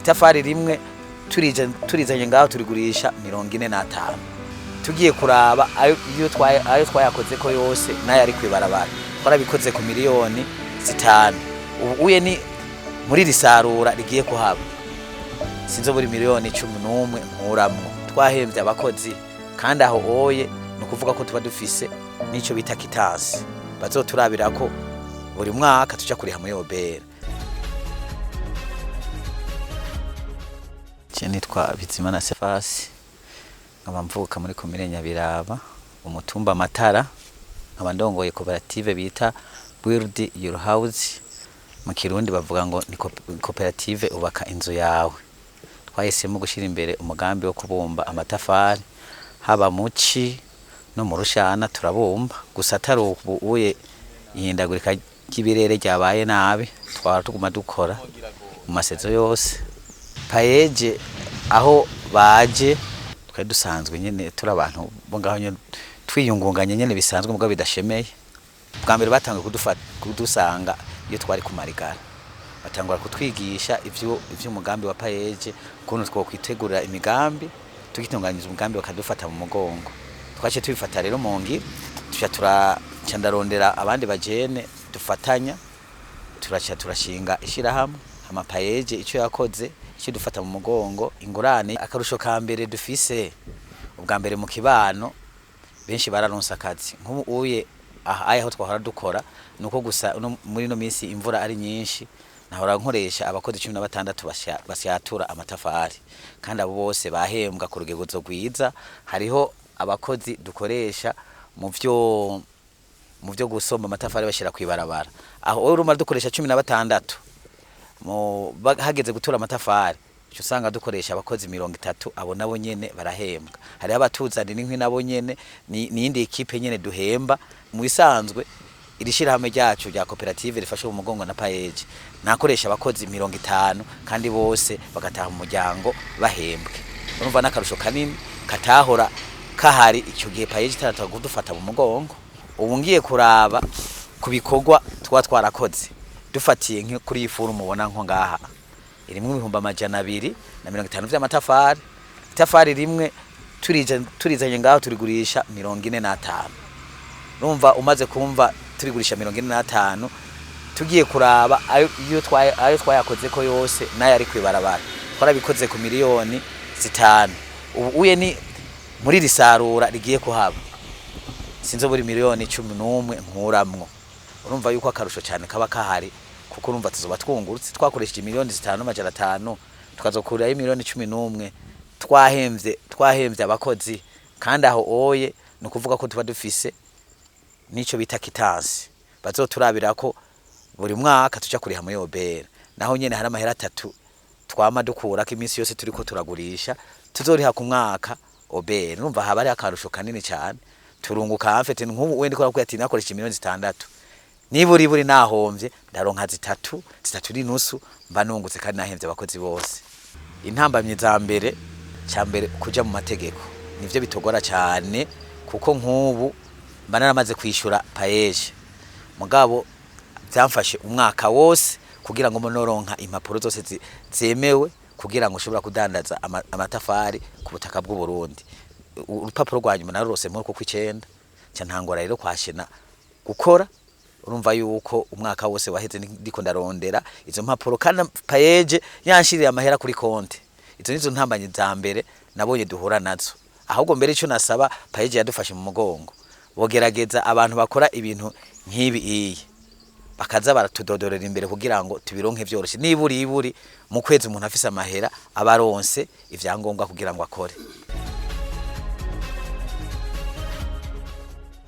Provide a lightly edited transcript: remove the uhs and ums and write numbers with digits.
itafari rimwe turizanye ngaho turigurisha 45. Tugiye kuraba ayo twayakoze ko yose nayo ari kwibarabara twarabikoze ku miliyoni 5. Ubu uye ni muri risarura rigiye kuhaba sinzo buri miliyoni 11 nkuramwo. Twahemvye abakozi kandi aho oye no kuvuga ko tuba dufise nico bita kitansi bazoturabira ko buri mwaka tuja kuriha muri obera. Nitwa Bizimana Sefasi nkaba mvuka muri komine Nyabiraba umutumba Matara nkaba ndongoye Koperative bita Burundi your house mu Kirundi bavuga ngo ni Koperative ubaka inzu yawe. Twahisemo gushira imbere umugambi wo kubumba amatafari haba muci no mu rushana turabumba gusa atari ubuye ihindagurika ry'ibirere ryabaye nabi twara tuguma dukora mu masezo yose. Payeje aho baje twe dusanzwe nyene turi abantu bo ngaho nyene twiyungunganye nyene bisanzwe mugabo bidashemeye. Bwa mbere batanga kudusanga iyo twari ku marigara batangura kutwigisha ivyo umugambi wa payeje kuntu two kwitegurira imigambi tugitunganyiza umugambi bakadufata mu mugongo. Twaje tubifata rero mongi turarondera abandi bajene dufatanya turashinga ishirahamwe amapayeje ico yakoze cyo dufata mu mugongo ingurane. Akarusho ka mbere dufise ubwa mbere mu kibano benshi bararonsa akazi nk'ubu uye aho twahora dukora nuko gusa muri no minsi imvura ari nyinshi nahora nkoresha abakozi 16 basyatura amatafari kandi abo bose bahembwa ku rugegozo rwiza. Hariho abakozi dukoresha mu byo gusomba amatafari bashira kwibarabara aho urumara dukoresha 16 hageze gutura amatafari cyo usanga dukoresha abakozi 30 abo nabo nyene barahembwa. Hari abatuzana n'inkwi nabo nyene ni indi equipe nyene duhemba. Mu bisanzwe irishira hamwe ryacu rya Koperative rifashe mu mugongo na payeje nakoresha abakozi 50 kandi bose bagataha mu muryango bahembwe. Urumva nakarusho kanini katahora kahari icyo gihe payeje taratagudufata mu mugongo. Ubu ngiye kuraba kubikorwa twarakoze dufatiye nki kuri ifuru mubona nko ngaha irimwe 250 vy'amatafari. Itafari rimwe turizanye ngaho turigurisha 45. Urumva umaze kumva turigurisha 45 tugiye kuraba ayo twayakoze ko yose nayo ari kwibarabara twarabikoze ku miliyoni 5. Ubu uye ni muri risarura rigiye kuhaba sinzo buri miliyoni 11 nkuramwo. Urumva yuko akarusho cyane kaba kahari kuko urumva tuzoba twungurutse twakoresheje miliyoni 5,500 tukazokurayo miliyoni 11 twahemvye abakozi kandi aho oye no kuvuga ko tuba dufise nico bita kitansi bazoturabira ko buri mwaka tuja kuriha muri obera. Naho nyene hari amahera 3 twama dukura ko iminsi yose turiko turagurisha tuzoriha ku mwaka obera. Urumva haba ari akarusho kanini cyane turunguka amfete nk'ubu wende ko ati nakoresha miliyoni 6 niburi nahomvye ndaronka 3 n'inusu mba nungutse kandi nahemvye abakozi bose. Intambamye za mbere cyambere kuja mu mategeko nivyo bitogora cyane kuko nk'ubu mba naramaze kwishura payeje mugabo byamfashe umwaka wose kugira ngo monoronka impapuro zose zemewe kugira ngo ushobora kudandaza amatafari ku butaka bw'u Burundi. Urupapuro rwanyuma narose muri ko kw'icenda cyantangora rero kwashena gukora. Urumva yuko umwaka wose waheze ndiko ndarondera izo mpapuro kandi payeje yanshirira amahera kuri konte. Izo nizo ntambanye za mbere nabonye duhura nazo. Ahubwo mbere ico nasaba payeje yadufashe mu mugongo bogerageza abantu bakora ibintu nk'ibi bakaza baratudodorera imbere kugira ngo tubironke vyoroshe. Niburi mu kwezi umuntu afise amahera abaronse ivyangombwa kugira ngo akore.